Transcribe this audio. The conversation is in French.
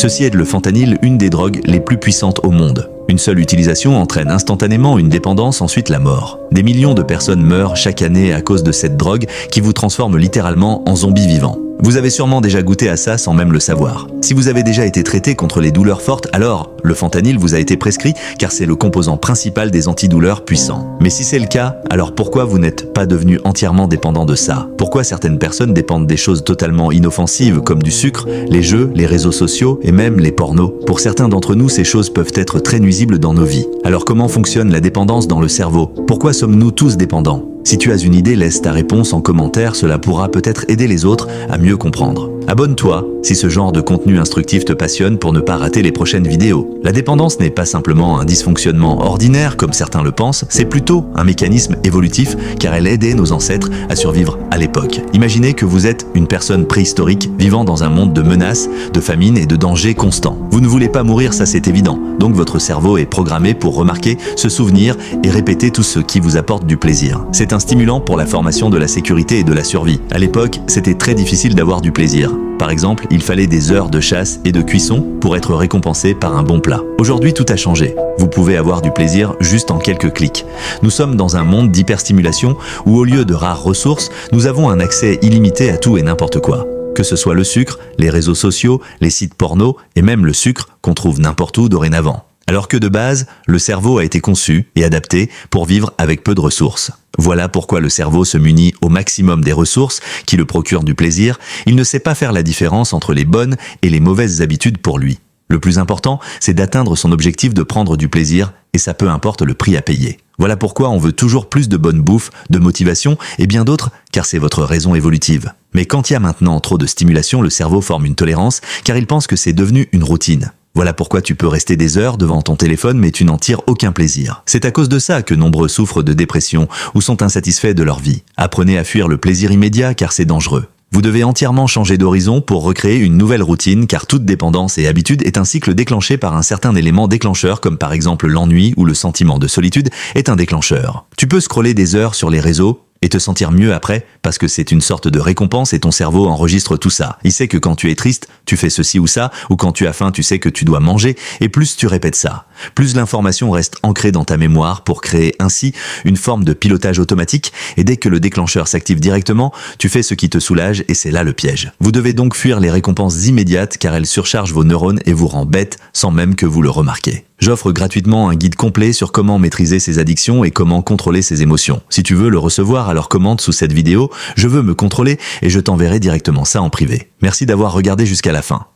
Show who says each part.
Speaker 1: Ceci est le fentanyl, une des drogues les plus puissantes au monde. Une seule utilisation entraîne instantanément une dépendance, ensuite la mort. Des millions de personnes meurent chaque année à cause de cette drogue qui vous transforme littéralement en zombie vivant. Vous avez sûrement déjà goûté à ça sans même le savoir. Si vous avez déjà été traité contre les douleurs fortes, alors le fentanyl vous a été prescrit car c'est le composant principal des antidouleurs puissants. Mais si c'est le cas, alors pourquoi vous n'êtes pas devenu entièrement dépendant de ça? Pourquoi certaines personnes dépendent des choses totalement inoffensives comme du sucre, les jeux, les réseaux sociaux et même les pornos? Pour certains d'entre nous, ces choses peuvent être très nuisibles dans nos vies. Alors comment fonctionne la dépendance dans le cerveau? Pourquoi sommes-nous tous dépendants? Si tu as une idée, laisse ta réponse en commentaire, cela pourra peut-être aider les autres à mieux comprendre. Abonne-toi si ce genre de contenu instructif te passionne pour ne pas rater les prochaines vidéos. La dépendance n'est pas simplement un dysfonctionnement ordinaire comme certains le pensent, c'est plutôt un mécanisme évolutif car elle aidait nos ancêtres à survivre à l'époque. Imaginez que vous êtes une personne préhistorique vivant dans un monde de menaces, de famine et de dangers constants. Vous ne voulez pas mourir, ça c'est évident, donc votre cerveau est programmé pour remarquer, se souvenir et répéter tout ce qui vous apporte du plaisir. C'est un stimulant pour la formation de la sécurité et de la survie. À l'époque, c'était très difficile d'avoir du plaisir. Par exemple, il fallait des heures de chasse et de cuisson pour être récompensé par un bon plat. Aujourd'hui, tout a changé. Vous pouvez avoir du plaisir juste en quelques clics. Nous sommes dans un monde d'hyperstimulation où au lieu de rares ressources, nous avons un accès illimité à tout et n'importe quoi. Que ce soit le sucre, les réseaux sociaux, les sites porno et même le sucre qu'on trouve n'importe où dorénavant. Alors que de base, le cerveau a été conçu et adapté pour vivre avec peu de ressources. Voilà pourquoi le cerveau se munit au maximum des ressources qui le procurent du plaisir. Il ne sait pas faire la différence entre les bonnes et les mauvaises habitudes pour lui. Le plus important, c'est d'atteindre son objectif de prendre du plaisir et ça peu importe le prix à payer. Voilà pourquoi on veut toujours plus de bonne bouffe, de motivation et bien d'autres, car c'est votre raison évolutive. Mais quand il y a maintenant trop de stimulation, le cerveau forme une tolérance car il pense que c'est devenu une routine. Voilà pourquoi tu peux rester des heures devant ton téléphone mais tu n'en tires aucun plaisir. C'est à cause de ça que nombreux souffrent de dépression ou sont insatisfaits de leur vie. Apprenez à fuir le plaisir immédiat car c'est dangereux. Vous devez entièrement changer d'horizon pour recréer une nouvelle routine car toute dépendance et habitude est un cycle déclenché par un certain élément déclencheur comme par exemple l'ennui ou le sentiment de solitude est un déclencheur. Tu peux scroller des heures sur les réseaux et te sentir mieux après parce que c'est une sorte de récompense et ton cerveau enregistre tout ça. Il sait que quand tu es triste, tu fais ceci ou ça, ou quand tu as faim, tu sais que tu dois manger, et plus tu répètes ça, plus l'information reste ancrée dans ta mémoire pour créer ainsi une forme de pilotage automatique, et dès que le déclencheur s'active directement, tu fais ce qui te soulage et c'est là le piège. Vous devez donc fuir les récompenses immédiates car elles surchargent vos neurones et vous rendent bête sans même que vous le remarquiez. J'offre gratuitement un guide complet sur comment maîtriser ses addictions et comment contrôler ses émotions. Si tu veux le recevoir, alors commente sous cette vidéo « Je veux me contrôler » et je t'enverrai directement ça en privé. Merci d'avoir regardé jusqu'à la fin.